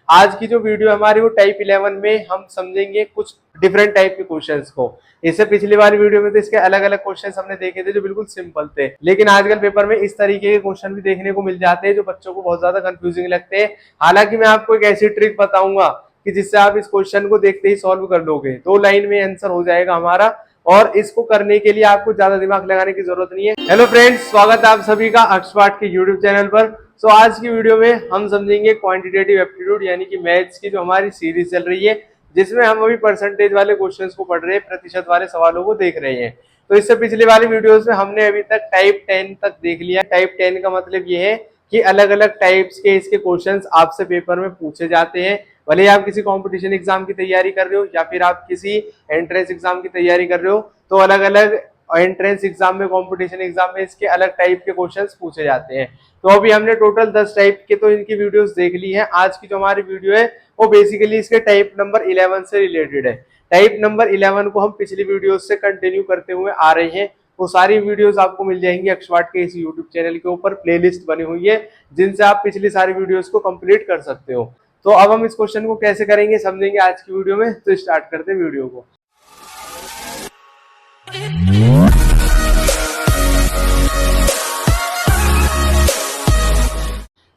आज की जो वीडियो हमारी वो टाइप 11 में हम समझेंगे कुछ डिफरेंट टाइप के क्वेश्चंस को। इससे पिछली वाली वीडियो में तो इसके अलग अलग क्वेश्चंस हमने देखे थे जो बिल्कुल सिंपल थे, लेकिन आजकल पेपर में इस तरीके के क्वेश्चन भी देखने को मिल जाते हैं जो बच्चों को बहुत ज्यादा कंफ्यूजिंग लगते हैं। हालांकि मैं आपको एक ऐसी ट्रिक बताऊंगा कि जिससे आप इस क्वेश्चन को देखते ही सॉल्व कर लोगे, 2 लाइन में आंसर हो जाएगा हमारा, और इसको करने के लिए आपको ज्यादा दिमाग लगाने की जरूरत नहीं है। हेलो फ्रेंड्स, स्वागत है आप सभी का अक्षपाठ के यूट्यूब चैनल पर। सो आज की वीडियो में हम समझेंगे क्वांटिटेटिव एप्टीट्यूड यानी कि मैथ्स की जो हमारी सीरीज चल रही है, जिसमें हम अभी परसेंटेज वाले क्वेश्चंस को पढ़ रहे हैं, प्रतिशत वाले सवालों को देख रहे हैं। तो इससे पिछली वाली वीडियोस में हमने अभी तक टाइप 10 तक देख लिया। टाइप 10 का मतलब ये है कि अलग अलग टाइप्स के इसके क्वेश्चंस आपसे पेपर में पूछे जाते हैं। भले आप किसी कंपटीशन एग्जाम की तैयारी कर रहे हो या फिर आप किसी एंट्रेंस एग्जाम की तैयारी कर रहे हो, तो अलग अलग एंट्रेंस एग्जाम में, कंपटीशन एग्जाम में इसके अलग टाइप के क्वेश्चंस पूछे जाते हैं। तो अभी हमने टोटल 10 टाइप के तो इनकी वीडियोस देख ली है। आज की जो हमारी वीडियो है वो बेसिकली इसके टाइप नंबर 11 से रिलेटेड है। टाइप नंबर 11 को हम पिछली वीडियो से कंटिन्यू करते हुए आ रहे हैं। वो सारी वीडियोस आपको मिल जाएंगी अक्षपाठ के इस यूट्यूब चैनल के ऊपर, प्लेलिस्ट बनी हुई है जिनसे आप पिछली सारी वीडियोस को कंप्लीट कर सकते हो। तो अब हम इस क्वेश्चन को कैसे करेंगे समझेंगे आज की वीडियो में। तो स्टार्ट करते हैं वीडियो को।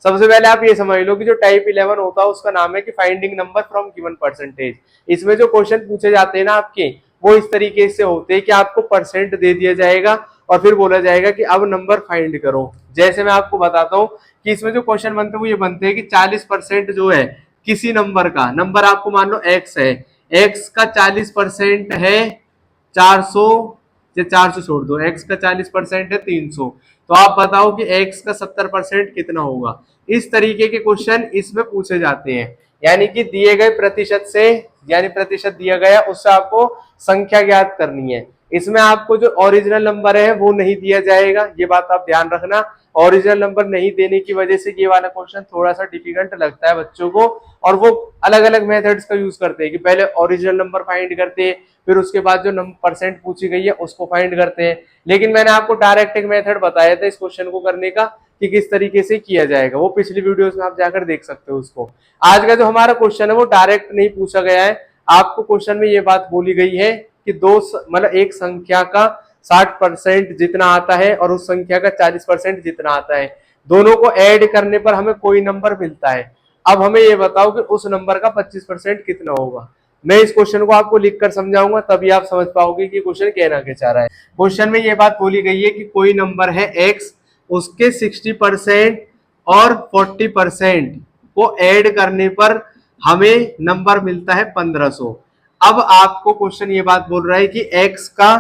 सबसे पहले आप ये समझ लो कि जो टाइप 11 होता है उसका नाम है कि finding number from given percentage. इसमें जो क्वेश्चन पूछे जाते हैं ना आपके, वो इस तरीके से होते हैं कि आपको परसेंट दे दिया जाएगा और फिर बोला जाएगा कि अब नंबर फाइंड करो। जैसे मैं आपको बताता हूँ कि इसमें जो क्वेश्चन बनते हैं वो ये बनते हैं कि 40% जो है किसी नंबर का, नंबर आपको मान लो एक्स है, एक्स का 40% है 400, या 400 छोड़ दो, एक्स का 40% है 300, तो आप बताओ कि एक्स का 70% कितना होगा। इस तरीके के क्वेश्चन इसमें पूछे जाते हैं, यानी कि दिए गए प्रतिशत से, यानी प्रतिशत दिया गया उससे आपको संख्या ज्ञात करनी है। इसमें आपको जो ओरिजिनल नंबर है वो नहीं दिया जाएगा, ये बात आप ध्यान रखना। ओरिजिनल नंबर नहीं देने की वजह से ये वाला क्वेश्चन थोड़ा सा डिफिकल्ट लगता है बच्चों को, और वो अलग अलग मेथड्स का यूज करते हैं कि पहले ओरिजिनल नंबर फाइंड करते हैं, फिर उसके बाद जो परसेंट पूछी गई है उसको फाइंड करते हैं। लेकिन मैंने आपको डायरेक्ट एक मेथड बताया था इस क्वेश्चन को करने का कि किस तरीके से किया जाएगा, वो पिछली वीडियोस में आप जाकर देख सकते हो उसको। आज का जो हमारा क्वेश्चन है वो डायरेक्ट नहीं पूछा गया है। आपको क्वेश्चन में ये बात बोली गई है कि मतलब एक संख्या का 60% जितना आता है और उस संख्या का 40% जितना आता है, दोनों को ऐड करने पर हमें कोई नंबर मिलता है। अब हमें ये बताओ कि उस नंबर का 25% कितना होगा। मैं इस क्वेश्चन को आपको लिखकर समझाऊंगा, तभी आप समझ पाओगे कि क्वेश्चन कहना क्या चाह रहा है। क्वेश्चन में ये बात बोली गई है कि कोई नंबर है एक्स, उसके 60% और 40% को ऐड करने पर हमें नंबर मिलता है 1500। अब आपको क्वेश्चन ये बात बोल रहा है कि x का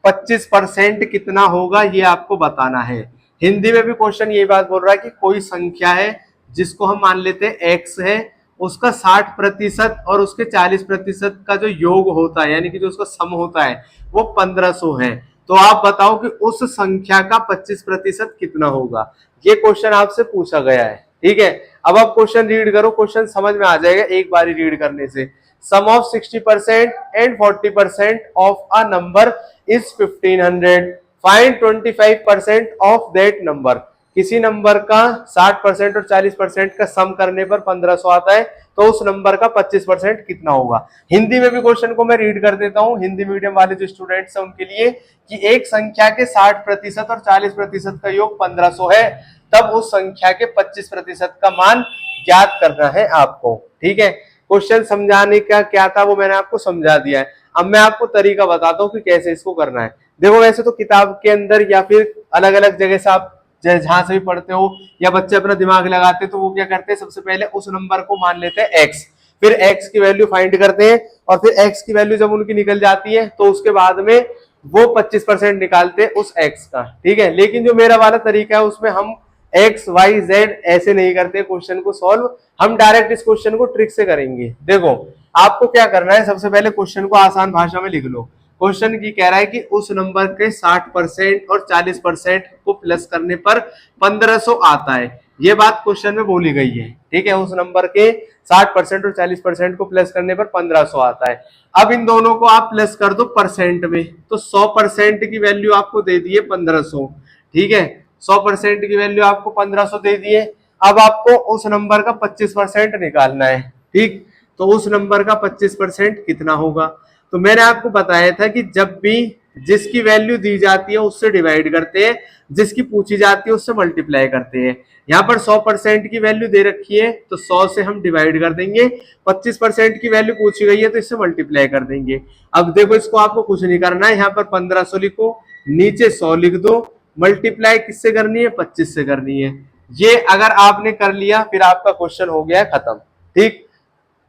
25% कितना होगा, ये आपको बताना है। हिंदी में भी क्वेश्चन ये बात बोल रहा है कि कोई संख्या है जिसको हम मान लेते हैं x है, उसका 60% और उसके 40% का जो योग होता है, यानी कि जो उसका सम होता है, वो 1500 है। तो आप बताओ कि उस संख्या का 25% कितना होगा। ये क्वेश्चन आपसे पूछा गया है, ठीक है। अब आप क्वेश्चन रीड करो, क्वेश्चन समझ में आ जाएगा एक बार रीड करने से। Sum of 60% and 40% of a number is 1500, find 25% of that number. किसी नंबर का 60% और 40% का सम करने पर 1500 आता है, तो उस नंबर का 25% कितना होगा। हिंदी में भी क्वेश्चन को मैं रीड कर देता हूं हिंदी मीडियम वाले जो स्टूडेंट्स हैं उनके लिए, कि एक संख्या के 60% और 40% का योग 1500 है, तब उस संख्या के 25% का मान ज्ञात करना है आपको, ठीक है। क्वेश्चन समझाने का क्या था वो मैंने आपको समझा दिया है। अब मैं आपको तरीका बताता हूँ कि कैसे इसको करना है। देखो, वैसे तो किताब के अंदर या फिर अलग अलग जगह से आप जहां से भी पढ़ते हो या बच्चे अपना दिमाग लगाते, तो वो क्या करते हैं, सबसे पहले उस नंबर को मान लेते हैं एक्स, फिर एक्स की वैल्यू फाइंड करते हैं, और फिर एक्स की वैल्यू जब उनकी निकल जाती है तो उसके बाद में वो 25% निकालते हैं उस एक्स का, ठीक है। लेकिन जो मेरा वाला तरीका है उसमें हम एक्स वाई जेड ऐसे नहीं करते क्वेश्चन को सॉल्व, हम डायरेक्ट इस क्वेश्चन को ट्रिक से करेंगे। देखो, आपको क्या करना है, सबसे पहले क्वेश्चन को आसान भाषा में लिख लो। क्वेश्चन की कह रहा है कि उस नंबर के 60% और 40% को प्लस करने पर 1500 आता है, ये बात क्वेश्चन में बोली गई है, ठीक है। उस नंबर के 60% और 40% को प्लस करने पर 1500 आता है। अब इन दोनों को आप प्लस कर दो परसेंट में, तो 100% की वैल्यू आपको दे दी है 1500, ठीक है। 100% की वैल्यू आपको 1500 दे दिए। अब आपको उस नंबर का 25% निकालना है, ठीक। तो उस नंबर का 25% कितना होगा? तो मैंने आपको बताया था कि जब भी जिसकी वैल्यू दी जाती है उससे डिवाइड करते हैं, जिसकी पूछी जाती है उससे मल्टीप्लाई करते हैं। यहाँ पर 100% की वैल्यू दे रखी है तो 100 से हम डिवाइड कर देंगे, 25% की वैल्यू पूछी गई है तो इससे मल्टीप्लाई कर देंगे। अब देखो इसको आपको कुछ नहीं करना है, यहाँ पर 1500 लिखो, नीचे 100 लिख दो, मल्टीप्लाई किससे करनी है? 25 से करनी है। ये अगर आपने कर लिया फिर आपका क्वेश्चन हो गया खत्म, ठीक।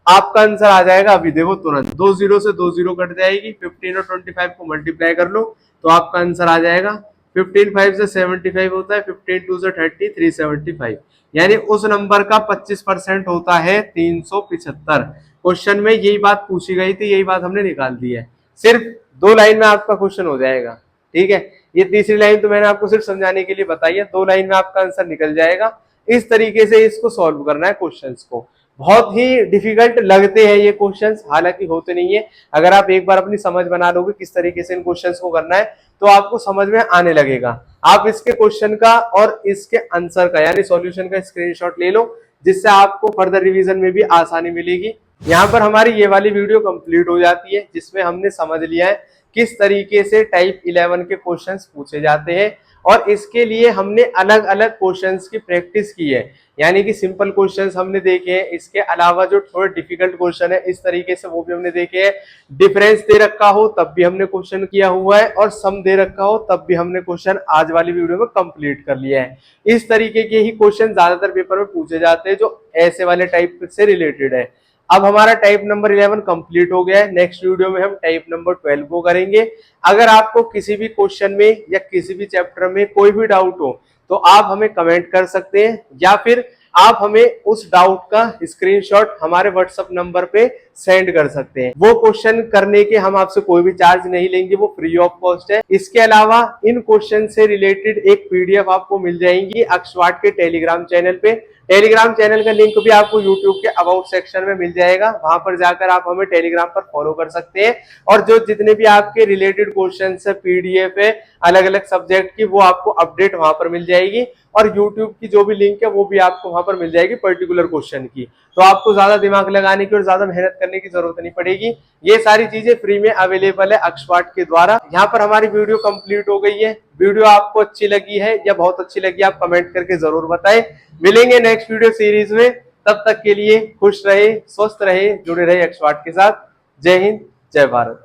आपका आंसर आ जाएगा अभी देखो तुरंत, 2 जीरो से 2 जीरो कट जाएगी, 15 और 25 को मल्टीप्लाई कर लो तो आपका आंसर आ जाएगा। 15 5 से 75 होता है, 15 2 से 30, 375, यानी उस नंबर का 25% होता है 375। क्वेश्चन में यही बात पूछी गई थी, यही बात हमने निकाल दी है। सिर्फ 2 लाइन में आपका क्वेश्चन हो जाएगा, ठीक है। ये तीसरी लाइन तो मैंने आपको सिर्फ समझाने के लिए बताई है, 2 लाइन में आपका आंसर निकल जाएगा। इस तरीके से इसको सॉल्व करना है क्वेश्चंस को। बहुत ही डिफिकल्ट लगते हैं ये क्वेश्चंस, हालांकि होते नहीं है। अगर आप एक बार अपनी समझ बना लोगे किस तरीके से इन क्वेश्चंस को करना है तो आपको समझ में आने लगेगा। आप इसके क्वेश्चन का और इसके आंसर का यानी सॉल्यूशन का स्क्रीनशॉट ले लो, जिससे आपको फर्दर रिवीजन में भी आसानी मिलेगी। यहाँ पर हमारी ये वाली वीडियो कंप्लीट हो जाती है, जिसमें हमने समझ लिया है किस तरीके से टाइप 11 के क्वेश्चंस पूछे जाते हैं, और इसके लिए हमने अलग अलग क्वेश्चंस की प्रैक्टिस की है। यानी कि सिंपल क्वेश्चंस हमने देखे हैं, इसके अलावा जो थोड़े डिफिकल्ट क्वेश्चन है इस तरीके से वो भी हमने देखे हैं। डिफरेंस दे रखा हो तब भी हमने क्वेश्चन किया हुआ है, और सम दे रखा हो तब भी हमने क्वेश्चन आज वाली वीडियो में कंप्लीट कर लिया है। इस तरीके के ही क्वेश्चन ज्यादातर पेपर में पूछे जाते हैं जो ऐसे वाले टाइप से रिलेटेड है। अब हमारा टाइप नंबर 11 कंप्लीट हो गया है। नेक्स्ट वीडियो में हम टाइप नंबर 12 को करेंगे। अगर आपको किसी भी क्वेश्चन में या किसी भी चैप्टर में कोई भी डाउट हो तो आप हमें कमेंट कर सकते हैं, या फिर आप हमें उस डाउट का स्क्रीनशॉट हमारे व्हाट्सएप नंबर पे सेंड कर सकते हैं। वो क्वेश्चन करने के हम आपसे कोई भी चार्ज नहीं लेंगे, वो फ्री ऑफ कॉस्ट है। इसके अलावा इन क्वेश्चन से रिलेटेड एक पीडीएफ आपको मिल जाएगी अक्षवाट के टेलीग्राम चैनल पे। टेलीग्राम चैनल का लिंक भी आपको यूट्यूब के अबाउट सेक्शन में मिल जाएगा, वहां पर जाकर आप हमें टेलीग्राम पर फॉलो कर सकते हैं। और जो जितने भी आपके रिलेटेड क्वेश्चन है, पीडीएफ है अलग अलग सब्जेक्ट की, वो आपको अपडेट वहां पर मिल जाएगी। और यूट्यूब की जो भी लिंक है वो भी आपको वहां पर मिल जाएगी पर्टिकुलर क्वेश्चन की। तो आपको ज्यादा दिमाग लगाने की और ज्यादा मेहनत करने की जरूरत नहीं पड़ेगी। ये सारी चीजें फ्री में अवेलेबल है अक्षवाट के द्वारा। यहाँ पर हमारी वीडियो कंप्लीट हो गई है। वीडियो आपको अच्छी लगी है या बहुत अच्छी लगी आप कमेंट करके जरूर बताएं। मिलेंगे नेक्स्ट वीडियो सीरीज में, तब तक के लिए खुश रहे, स्वस्थ रहे, जुड़े रहे अक्षवाट के साथ। जय हिंद, जय भारत।